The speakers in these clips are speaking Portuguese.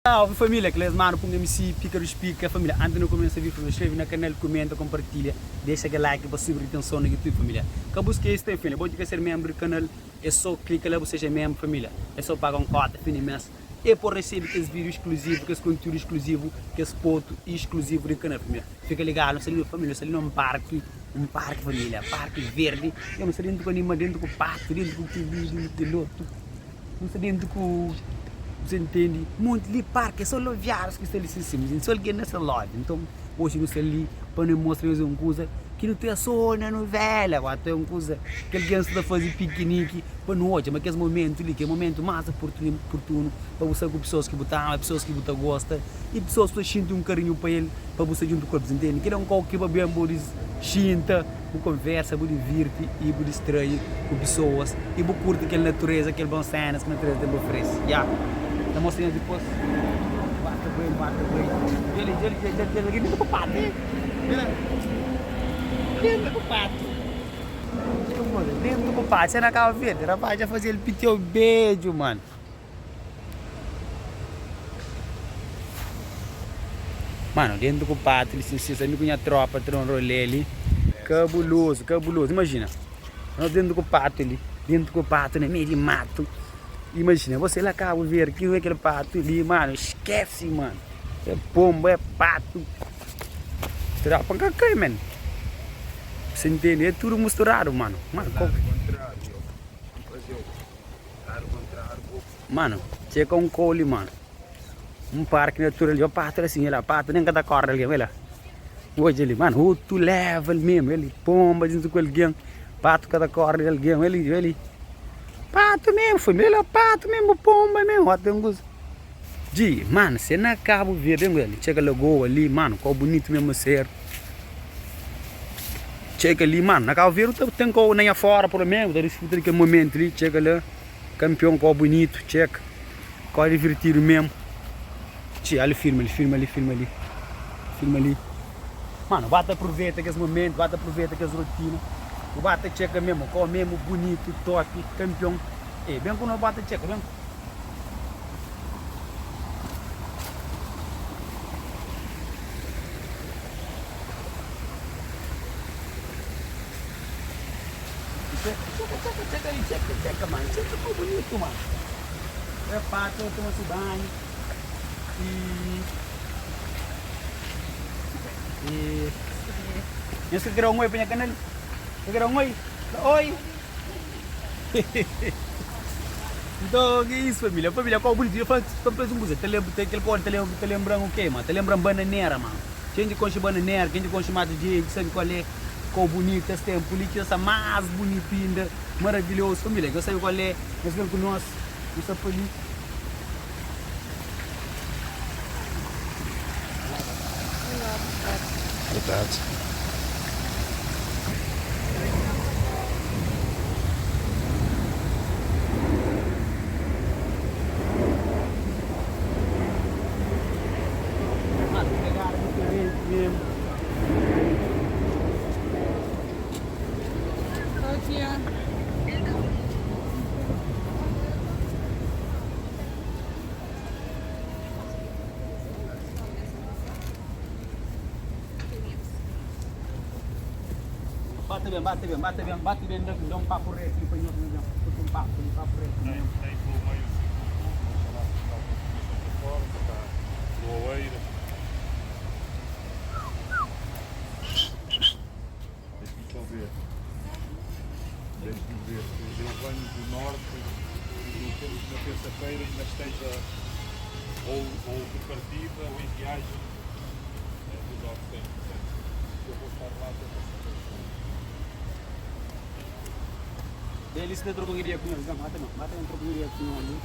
Salve família, que les mano, põe MC, Pícaro Explica, família. Antes de não começar a vir, inscreve no canal, comenta, compartilha, deixa aquele like para subir a atenção no YouTube, família. Que busca este tem, família. Pode ser membro do canal, é só clicar lá, você seja membro, família. É só pagar um cota, finimento. E por receber esse vídeo exclusivo, esse conteúdo exclusivo, esse ponto exclusivo do canal, família. Fica ligado, não sei família, não um parque, família, parque verde. Eu não sei dentro com anima, dentro com pato, dentro com piloto, não sei dentro com... Você entende? Muito ali parque, só viagens que estão ali em só alguém nessa loja. Então, hoje não sei ali, para não mostrar uma coisa que não tem só na novela, tem uma coisa que alguém está fazendo piquenique para não hoje, mas que é momento ali, que é o momento mais oportuno para você com pessoas que botam, pessoas que você gosta e pessoas que sentem um carinho para ele, para você junto com eles, entende? Que não qualquer para bem, por sinta, por conversa, por divirte e por distrair com pessoas e por curtir aquela natureza, aquele bom cenas que a natureza tem para oferecer. Yeah. Tá mostrando depois. Bata bem. Ele dentro do pato, hein? Dentro do pato. Dentro do pato, você não acaba vendo. Rapaz, já fazia ele pedir o beijo, mano. Mano, dentro do pato, ele se insiste com a tropa, um rolê ali. Cabuloso. Imagina. Nós dentro do pato ali. Dentro do pato, né? Meio de mato. Imagina, você lá acaba de ver que é aquele pato ali, mano, esquece, mano. É pombo, é pato. Será pra cá, mano. Você entende? É tudo misturado, mano. Mano, chega um cole, mano. Um parque natural ali, o pato assim, ele, pato, nem cada corda ali, olha lá. Hoje ele, mano, outro level mesmo, ele, pomba, dentro com alguém. Pato cada corda ali, ele. Pato mesmo, família, pato mesmo, pomba mesmo, ó, tem um gosto. Mano, você não acaba de ver, ele chega logo ali, mano, qual bonito mesmo ser. Chega ali, mano, não acaba de ver, tem qual nem afora, pelo menos, disputa aquele momento ali, chega lá, campeão, qual bonito, chega, qual divertido mesmo. Ali, filma ali. Mano, bata aproveita aqueles momentos, bata aproveita aquelas rotinas. O bata checa mesmo, qual mesmo bonito, top, campeão. E bem quando o bata checa, bem. Checa, mano. Checa ficou bonito, mano. É pato, toma-se banho. E esse grão aí, penha canal. Grão aí. Oi. Então, que isso, família? Família, qual bonito? Eu falo que tu um coisa. Te lembram o quê, mano? Te lembram bananeira, mano. Quem de conche bananeira, quem de conche mata de sabe qual é? Qual bonito esse tempo ali, que essa mais bonita ainda, maravilhoso, família. Eu sei qual é, nós vemos com nós, isso ali. Verdade. Bate bem, dá um papo reto, um papo reto. Deixe-me ver, eu venho do norte e temos na terça-feira ainda esteja ou de partida ou em viagem do norte tem, portanto, eu vou estar lá até terça-feira. Ele se dentro com iria com ele, mata dentro com iria com ele.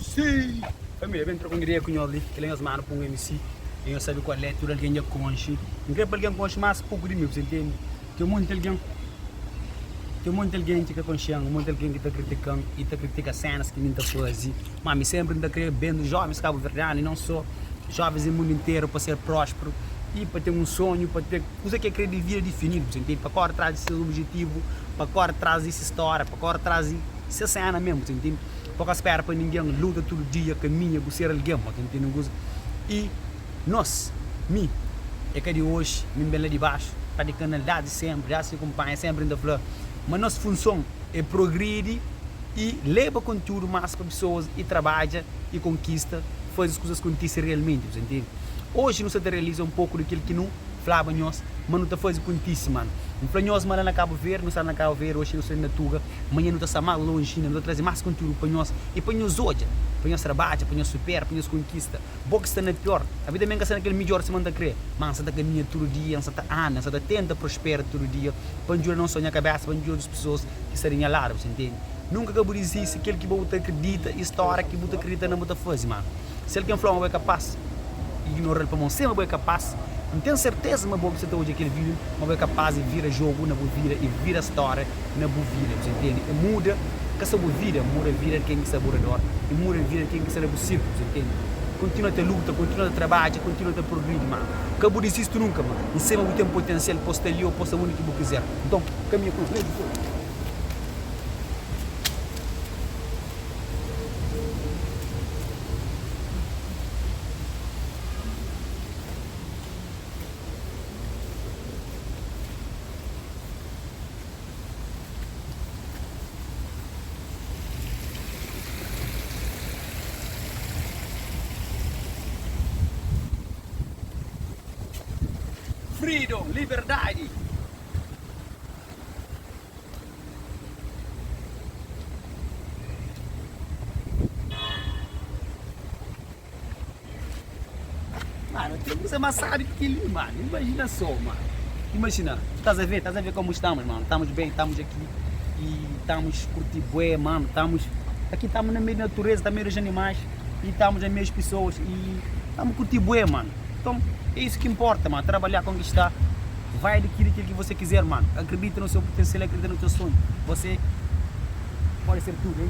Sim! Família, vem trocar iria com ele, que ele é as manos para um MC. E eu sabe qual é, tudo alguém é conche. Não quer para alguém conche mais pouco de mim, você entende? Tem muito alguém. Tem muita gente que está consciente, muita gente que está criticando e está criticando cenas que não está fazendo. Mas sempre está querendo bem dos jovens cabo-verdianos e não só. jovens no mundo inteiro para ser próspero e para ter um sonho, para ter coisa que é querer de vida definido, entende? Para correr atrás desse objetivo, para correr atrás dessa história, para correr atrás dessa cena mesmo, entende? Para espera para ninguém, luta todo dia, caminha, buscar alguém, entende? E nós, é que de hoje, me bela de baixo, está de canalidade sempre, já se acompanha sempre ainda flor, mas nossa função é progredir e leva conteúdo mais para pessoas e trabalha e conquista, faz as coisas acontecer realmente, entende? Hoje não se realiza um pouco daquilo que não falava nós, mas não está fazendo acontecer, mano. Não falamos nós, mas não acaba ver, não está na Cabo Verde, hoje não está na Tuga, amanhã não está mais longe, não está trazer mais conteúdo para nós e para nós hoje, para nós trabalha, para nós supera, para nós conquista. Boa está na pior, a vida mesmo que está naquele melhor se manda a crer, mas está caminha todo dia, está anda, está tenta prosperar todo dia, para nos não sonhar a cabeça, para nos as pessoas que seriam largos, entende? Nunca acabou de dizer se aquele que você acredita, história que você acredita não você faz, mano. Se ele quer falar, é capaz, ignorar ele para mim, sempre é capaz. Não tenho certeza, mas você está hoje aquele vídeo, mas é capaz de virar jogo na boa vida e vira história na boa vida, você entende? E muda que essa boa vida, muda a vida de quem que sabe orador e muda a vida de quem que sabe possível, você entende? Continua a ter luta, continua a trabalhar, continua a ter progredir, mano. Acabou de isso nunca, mano. Em cima você tem potencial, posta ali ou posta o único que você quiser. Então, caminha com ele. Freedom, liberdade. Mano, tem que ser mais sábio que ele, mano. Imagina só, mano. Imagina, estás a ver como estamos, mano. Estamos bem, estamos aqui e estamos curtindo bué, mano. Aqui estamos na meio da natureza, estamos no meio dos animais e estamos no meio das pessoas e estamos curtindo bué, mano. Então, é isso que importa, mano. Trabalhar, conquistar. Vai adquirir aquilo que você quiser, mano. Acredita no seu potencial, acredita no seu sonho. Você pode ser tudo, hein?